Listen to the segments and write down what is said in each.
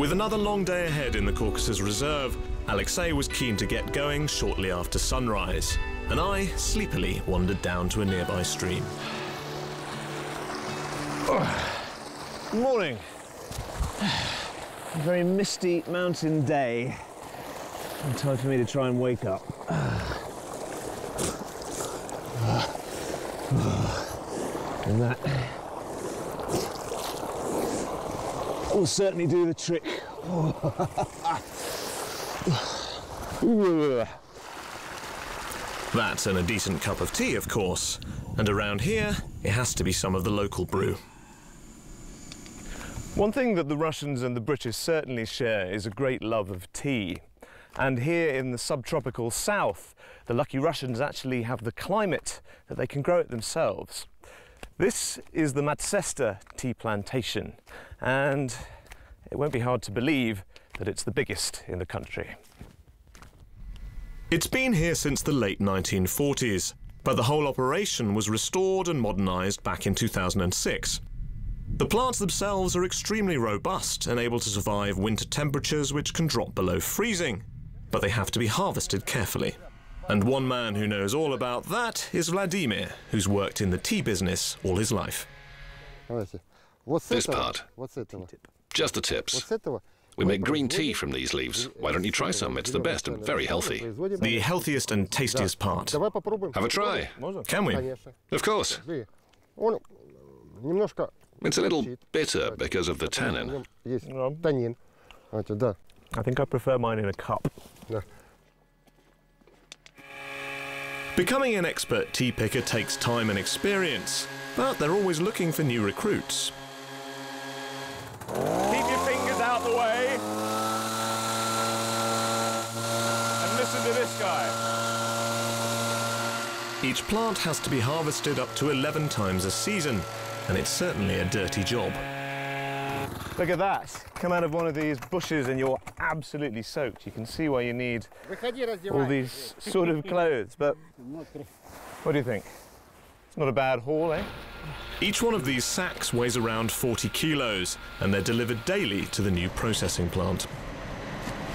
With another long day ahead in the Caucasus Reserve, Alexei was keen to get going shortly after sunrise, and I sleepily wandered down to a nearby stream. Good morning. A very misty mountain day. Time for me to try and wake up. And that will certainly do the trick. That and a decent cup of tea, of course. And around here, it has to be some of the local brew. One thing that the Russians and the British certainly share is a great love of tea. And here in the subtropical south, the lucky Russians actually have the climate that they can grow it themselves. This is the Matsesta tea plantation, and it won't be hard to believe that it's the biggest in the country. It's been here since the late 1940s, but the whole operation was restored and modernised back in 2006. The plants themselves are extremely robust and able to survive winter temperatures which can drop below freezing, but they have to be harvested carefully. And one man who knows all about that is Vladimir, who's worked in the tea business all his life. This part. Just the tips. We make green tea from these leaves. Why don't you try some? It's the best and very healthy. The healthiest and tastiest part. Have a try. Can we? Of course. It's a little bitter because of the tannin. I think I prefer mine in a cup. Becoming an expert tea picker takes time and experience, but they're always looking for new recruits. Keep your fingers out the way. And listen to this guy. Each plant has to be harvested up to 11 times a season, and it's certainly a dirty job. Look at that. Come out of one of these bushes and you're absolutely soaked. You can see why you need all these sort of clothes, but what do you think? It's not a bad haul, eh? Each one of these sacks weighs around 40 kilos, and they're delivered daily to the new processing plant.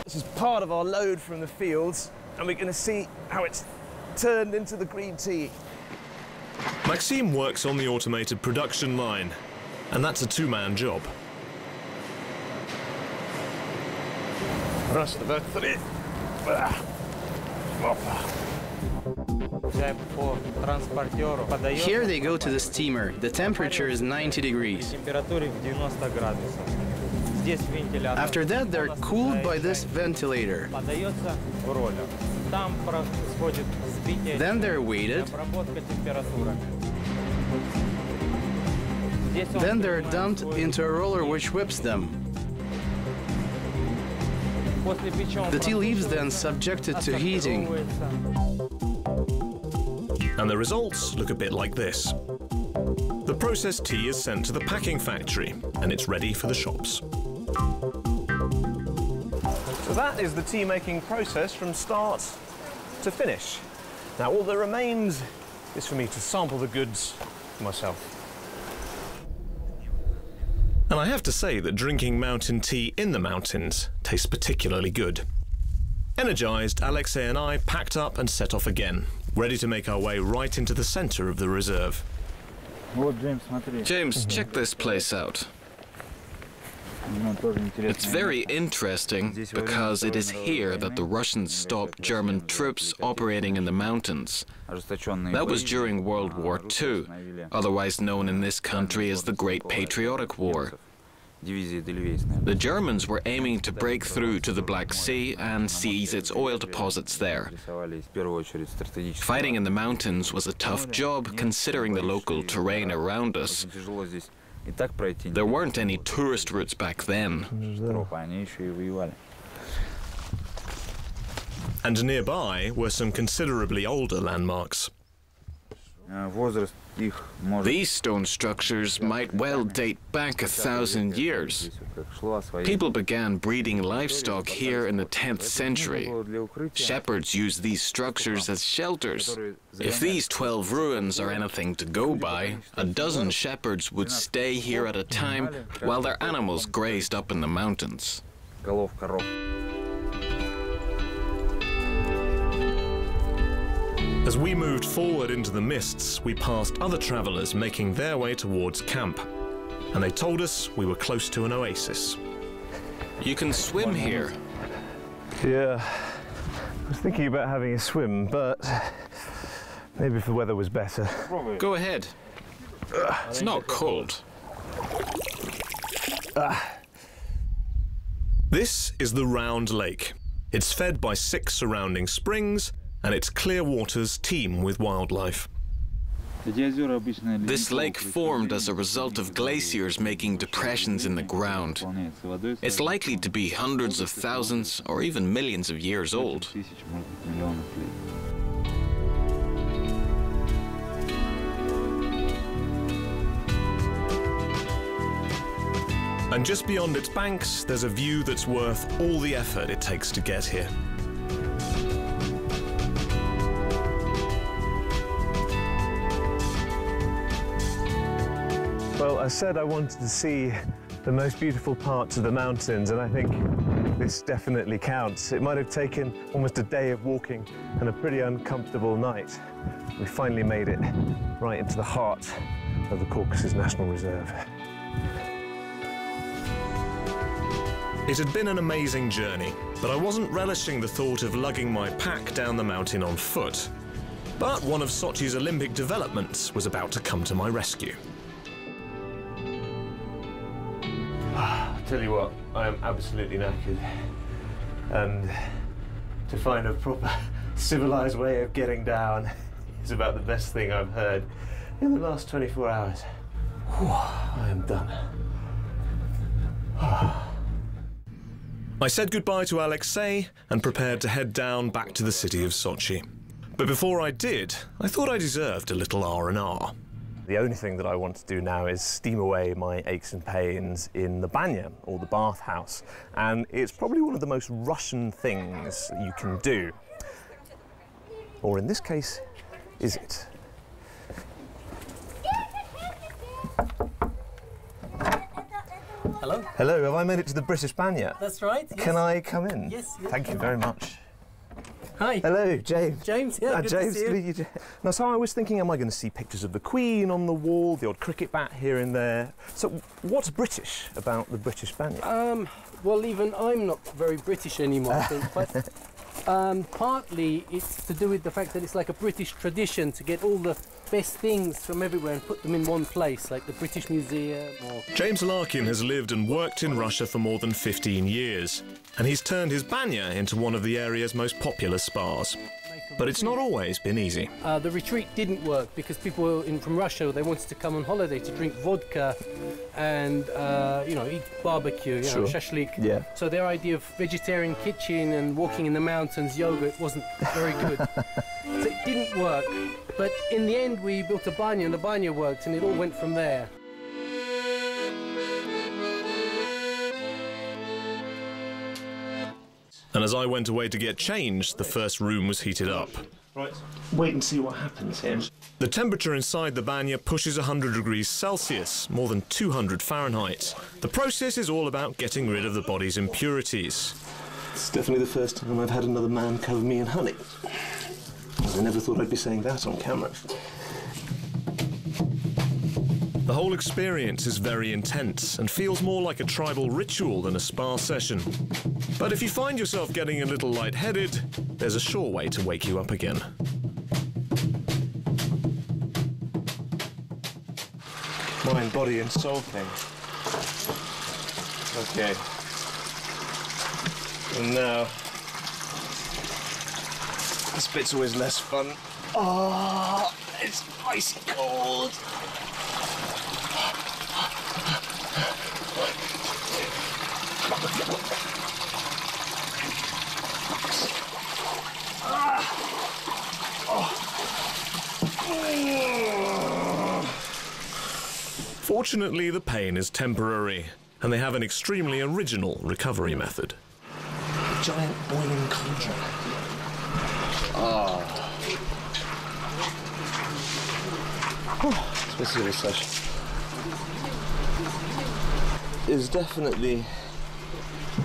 This is part of our load from the fields, and we're going to see how it's turned into the green tea. Maxime works on the automated production line, and that's a two-man job. Here they go to the steamer. The temperature is 90 degrees. After that, they're cooled by this ventilator. Then they're weighted. Then they're dumped into a roller which whips them. The tea leaves then subjected to heating. And the results look a bit like this. The processed tea is sent to the packing factory, and it's ready for the shops. So that is the tea making process from start to finish. Now all that remains is for me to sample the goods for myself. And I have to say that drinking mountain tea in the mountains tastes particularly good. Energised, Alexei and I packed up and set off again, ready to make our way right into the centre of the reserve. James, check this place out. It's very interesting because it is here that the Russians stopped German troops operating in the mountains. That was during World War II, otherwise known in this country as the Great Patriotic War. The Germans were aiming to break through to the Black Sea and seize its oil deposits there. Fighting in the mountains was a tough job considering the local terrain around us. There weren't any tourist routes back then. And nearby were some considerably older landmarks. These stone structures might well date back 1,000 years. People began breeding livestock here in the 10th century. Shepherds used these structures as shelters. If these 12 ruins are anything to go by, a dozen shepherds would stay here at a time while their animals grazed up in the mountains. As we moved forward into the mists, we passed other travellers making their way towards camp. And they told us we were close to an oasis. You can swim here. Yeah, I was thinking about having a swim, but maybe if the weather was better. Go ahead. It's not cold. This is the Round Lake. It's fed by 6 surrounding springs, and its clear waters teem with wildlife. This lake formed as a result of glaciers making depressions in the ground. It's likely to be hundreds of thousands or even millions of years old. And just beyond its banks, there's a view that's worth all the effort it takes to get here. Well, I said I wanted to see the most beautiful parts of the mountains, and I think this definitely counts. It might have taken almost a day of walking and a pretty uncomfortable night. We finally made it right into the heart of the Caucasus National Reserve. It had been an amazing journey, but I wasn't relishing the thought of lugging my pack down the mountain on foot. But one of Sochi's Olympic developments was about to come to my rescue. Tell you what, I am absolutely knackered, and to find a proper civilized way of getting down is about the best thing I've heard in the last 24 hours. Whew, I am done. I said goodbye to Alexei and prepared to head down back to the city of Sochi. But before I did, I thought I deserved a little R&R. The only thing that I want to do now is steam away my aches and pains in the banya, or the bathhouse. And it's probably one of the most Russian things you can do. Or in this case, is it? Hello. Hello, have I made it to the British banya? That's right. Yes. Can I come in? Yes. Thank you very much. Hi. Hello, James. James, yeah, good James, to see you. meet you. Now, so I was thinking, am I going to see pictures of the Queen on the wall, the odd cricket bat here and there? So what's British about the British banya? Well, even I'm not very British anymore, I think. But partly it's to do with the fact that it's like a British tradition to get all the best things from everywhere and put them in one place, like the British Museum or... James Larkin has lived and worked in Russia for more than 15 years, and he's turned his banya into one of the area's most popular spas. But it's not always been easy. The retreat didn't work because people from Russia, they wanted to come on holiday to drink vodka and, you know, eat barbecue, you know, shashlik. Yeah. So their idea of vegetarian kitchen and walking in the mountains, yoga, it wasn't very good. So it didn't work. But in the end, we built a banya and the banya worked and it all went from there. And as I went away to get changed, the first room was heated up. Right, wait and see what happens here. The temperature inside the banya pushes 100 degrees Celsius, more than 200 Fahrenheit. The process is all about getting rid of the body's impurities. It's definitely the first time I've had another man cover me in honey. I never thought I'd be saying that on camera. The whole experience is very intense and feels more like a tribal ritual than a spa session. But if you find yourself getting a little lightheaded, there's a sure way to wake you up again. Mind, body and soul thing. Okay. And now... this bit's always less fun. Oh, it's icy cold. Fortunately, the pain is temporary, and they have an extremely original recovery method. A giant boiling cauldron. Spasibo, Sash. Is definitely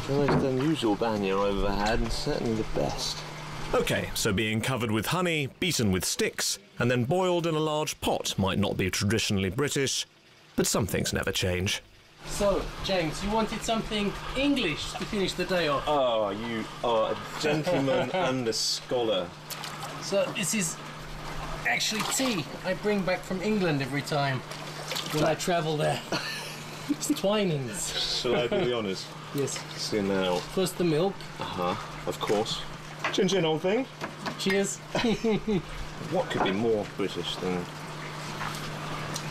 The most unusual banyo I've ever had, and certainly the best. OK, so being covered with honey, beaten with sticks, and then boiled in a large pot might not be traditionally British, but some things never change. So, James, you wanted something English to finish the day off. Oh, you are a gentleman and a scholar. So, this is actually tea I bring back from England every time when I travel there. It's Twinings. Shall I be honest? Yes. See now. First the milk. Of course. Chin chin, old thing. Cheers. What could be more British than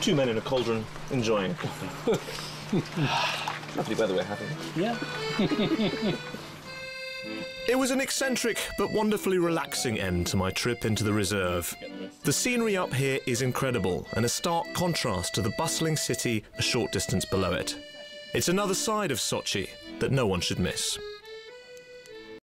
two men in a cauldron enjoying coffee? Lovely weather we're having. Yeah. It was an eccentric but wonderfully relaxing end to my trip into the reserve. The scenery up here is incredible and a stark contrast to the bustling city a short distance below it. It's another side of Sochi that no one should miss.